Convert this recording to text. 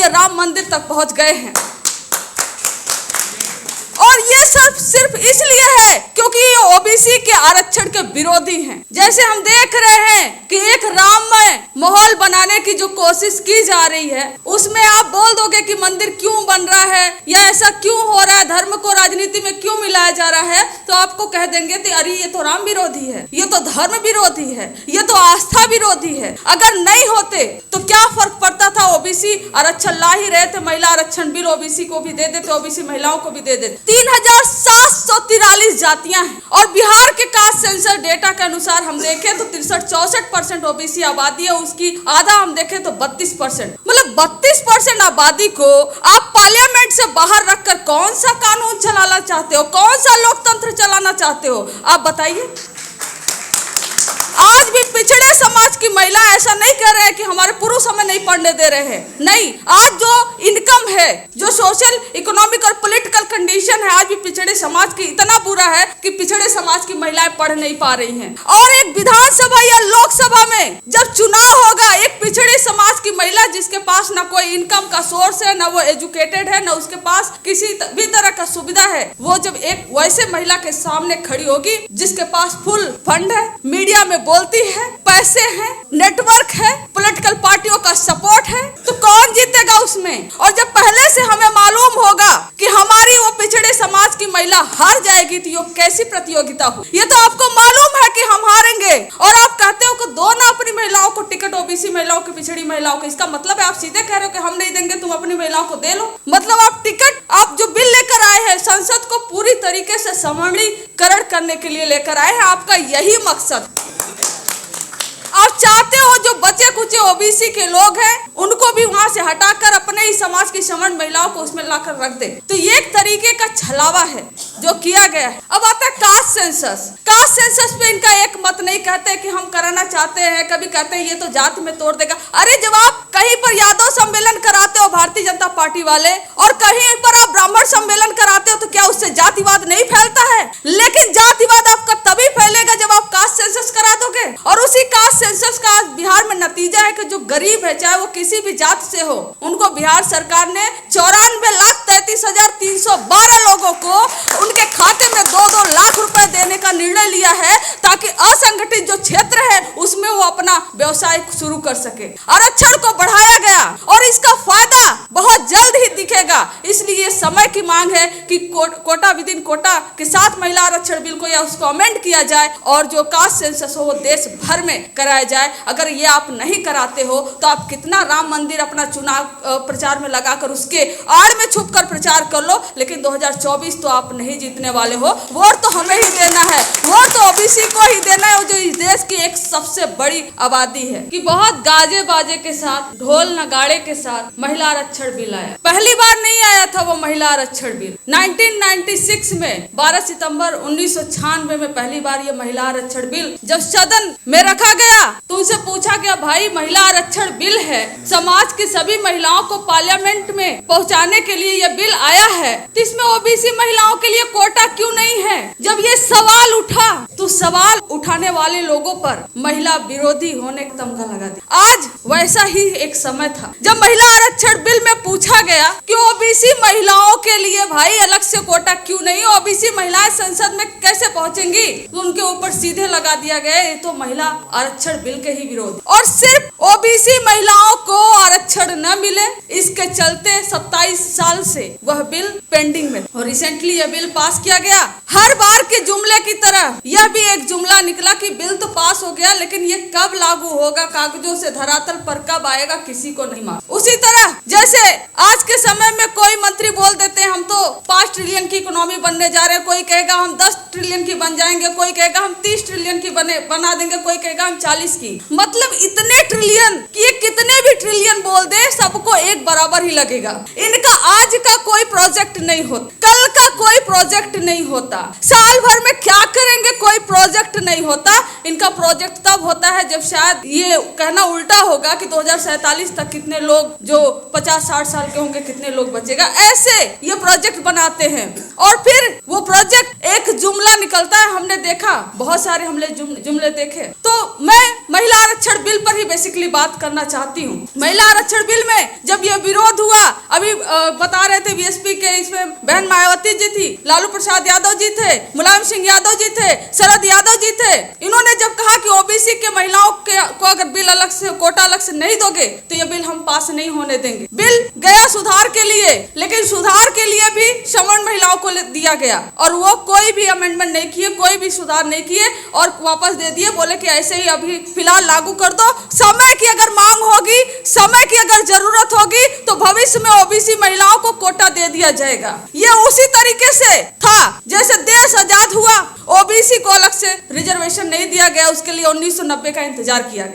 ये राम मंदिर तक पहुंच गए हैं। और ये सिर्फ इसलिए है क्योंकि ये ओबीसी के आरक्षण के विरोधी हैं। जैसे हम देख रहे हैं कि एक राममय माहौल बनाने की जो कोशिश की जा रही है, उसमें आप बोल दोगे कि मंदिर क्यों बन रहा है या ऐसा क्यों हो रहा है, धर्म को राजनीति में क्यों मिलाया जा रहा है, तो आपको कह देंगे कि अरे ये तो राम विरोधी है, ये तो धर्म विरोधी है, ये तो आस्था विरोधी है। अगर नहीं होते तो क्या फर्क पड़ता था? ओबीसी आरक्षण ला ही रहे थे, महिला आरक्षण बिल ओबीसी को भी दे देते, ओबीसी महिलाओं को भी दे देते। 3743 जातियां हैं और बिहार के कास्ट सेंसर डेटा के अनुसार हम देखें तो 63-64% ओबीसी आबादी है, उसकी आधा हम देखें तो 32%, मतलब 32% आबादी को आप पार्लियामेंट से बाहर रखकर कौन सा कानून चलाना चाहते हो, कौन सा लोकतंत्र चलाना चाहते हो, आप बताइए। आज भी पिछड़े समाज की महिला ऐसा नहीं कह रहे हैं कि हमारे पुरुष हमें नहीं पढ़ने दे रहे हैं, नहीं। आज जो इनकम है, जो सोशल इकोनॉमिक और पॉलिटिकल कंडीशन है, आज भी पिछड़े समाज की इतना बुरा है कि पिछड़े समाज की महिलाएं पढ़ नहीं पा रही हैं। और एक विधानसभा या लोकसभा में जब चुनाव होगा, एक पिछड़े समाज की महिला जिसके पास ना कोई इनकम का सोर्स है, ना वो एजुकेटेड है, ना उसके पास किसी भी तरह का सुविधा है, वो जब एक वैसे महिला के सामने खड़ी होगी जिसके पास फुल फंड है, मीडिया में बोलती है, पैसे हैं, नेटवर्क है, पॉलिटिकल पार्टियों का सपोर्ट है, तो कौन जीतेगा उसमें? और जब पहले से हमें मालूम होगा कि हमारी वो पिछड़े समाज की महिला हार जाएगी तो ये कैसी प्रतियोगिता हो? ये तो आपको मालूम है कि हम हारेंगे और आप कहते हो कि दो ना अपनी महिलाओं को टिकट, ओबीसी महिलाओं की, पिछड़ी महिलाओं को। इसका मतलब है आप सीधे कह रहे हो कि हम नहीं देंगे, तुम अपनी महिलाओं को दे लो। मतलब आप टिकट, आप जो बिल लेकर आए हैं संसद को पूरी तरीके से सवर्णीकरण करने के लिए लेकर आए हैं, आपका यही मकसद। आप चाहते हो जो बचे कुचे ओबीसी के लोग हैं उनको भी वहां से हटाकर अपने ही समाज की सवर्ण महिलाओं को उसमें लाकर रख दे। तो ये एक तरीके का छलावा है जो किया गया है। अब आता है कास्ट सेंसस। कास्ट सेंसस पे इनका एक मत नहीं, कहते कि हम कराना चाहते हैं, कभी कहते हैं ये तो जाति में तोड़ देगा। अरे जब आप कहीं पर यादव सम्मेलन कराते हो भारतीय जनता पार्टी वाले और कहीं पर आप ब्राह्मण सम्मेलन कराते हो तो क्या उससे जातिवाद नहीं फैलता है? लेकिन जातिवाद आपका तभी फैलेगा जब आप कास्ट सेंसस करा दोगे। और उसी कास्ट सेंसस का बिहार में नतीजा है कि जो गरीब है, चाहे वो किसी भी जाति से हो, उनको बिहार सरकार ने 94,33,312 लोगों को उनके खाते में 2-2 लाख रुपए देने का निर्णय लिया है ताकि असंगठित जो क्षेत्र है उसमें वो अपना व्यवसाय शुरू कर सके। आरक्षण को बढ़ाया गया और इसका फायदा बहुत जल्द ही दिखेगा। इसलिए समय की मांग है कि कोटा विद इन कोटा के साथ महिला आरक्षण बिल को या उसको अमेंड किया जाए और जो कास्ट सेंसस हो वो देश भर में कराया जाए। अगर ये आप नहीं कराते हो तो आप कितना राम मंदिर अपना चुनाव प्रचार में लगाकर उसके आड़ में छुपकर प्रचार कर लो, लेकिन 2024 तो आप नहीं जीतने वाले हो। वोट तो हमें ही देना है, वोट तो ओबीसी को ही देना है जो इस देश की एक सबसे बड़ी आबादी है। कि बहुत गाजे बाजे के साथ, ढोल नगाड़े के साथ महिला आरक्षण बिल आया। पहली बार नहीं आया था वो महिला आरक्षण बिल। 1996 में 12 सितंबर 1996 में पहली बार ये महिला आरक्षण बिल जब सदन में रखा गया तो उनसे पूछा गया, भाई महिला आरक्षण बिल है, समाज की सभी महिलाओं को पार्लियामेंट में पहुंचाने के लिए यह बिल आया है, तो इसमें ओबीसी महिलाओं के लिए कोटा क्यों नहीं है? जब ये सवाल उठा तो सवाल उठाने वाले लोगों पर महिला विरोधी होने का तमगा लगा दिया। आज वैसा ही एक समय था जब महिला आरक्षण बिल में पूछा गया कि ओबीसी महिलाओं के लिए भाई अलग से कोटा क्यों नहीं, ओबीसी महिलाएं संसद में कैसे पहुंचेंगी? तो उनके ऊपर सीधे लगा दिया गया ये तो महिला आरक्षण बिल के ही विरोध। और सिर्फ ओबीसी महिलाओं को आरक्षण न मिले इसके चलते 27 साल से वह बिल पेंडिंग में और रिसेंटली यह बिल पास किया गया। हर बार के जुमले की तरह यह भी एक जुमला निकला कि बिल तो पास हो गया लेकिन ये कब लागू होगा, कागजों से धरातल पर कब आएगा, किसी को नहीं मालूम। उसी तरह जैसे आज के समय में कोई मंत्री बोल देते हैं हम तो 5 ट्रिलियन की इकोनॉमी बनने जा रहे हैं, कोई कहेगा हम 10 ट्रिलियन की बन जाएंगे, कोई कहेगा हम 30 ट्रिलियन की बना देंगे, कोई कहेगा हम 40 की। मतलब इतने ट्रिलियन कि ये कितने भी ट्रिलियन बोल दे सबको एक बराबर ही लगेगा। इनका आज का कोई प्रोजेक्ट नहीं होता, कल का कोई प्रोजेक्ट नहीं होता, साल भर में क्या करेंगे कोई प्रोजेक्ट नहीं होता। इनका प्रोजेक्ट तब होता है जब शायद ये कहना उल्टा होगा कि 2047 तक कितने लोग जो 50-60 साल के होंगे कितने लोग बचेगा, ऐसे ये प्रोजेक्ट बनाते हैं। और फिर वो प्रोजेक्ट एक जुमला निकलता है। हमने देखा बहुत सारे हमने जुमले देखे। तो मैं महिला आरक्षण बिल पर ही बेसिकली बात करना चाहती हूँ। महिला आरक्षण बिल में जब यह विरोध हुआ, अभी बता रहे थे बीएसपी के, इसमें बहन मायावती जी थी, लालू प्रसाद यादव जी थे, मुलायम सिंह यादव जी थे, शरद यादव जी थे। इन्होंने जब कहा कि ओबीसी के महिलाओं को अगर बिल अलग से, कोटा अलग से नहीं दोगे तो यह बिल हम पास नहीं होने देंगे। बिल गया सुधार के लिए, लेकिन सुधार के लिए भी सवर्ण महिलाओं को दिया गया और वो कोई भी अमेंडमेंट नहीं किए, कोई भी सुधार नहीं किए और वापस दे दिए। बोले कि ऐसे ही अभी फिलहाल लागू कर दो, समय की अगर मांग होगी, समय की अगर जरूरत होगी तो भविष्य में ओबीसी महिलाओं को कोटा दे दिया जाएगा। ये उसी तरीके से था जैसे देश आजाद हुआ, ओबीसी को अलग से रिजर्वेशन नहीं दिया गया, उसके लिए 1990 का इंतजार किया गया।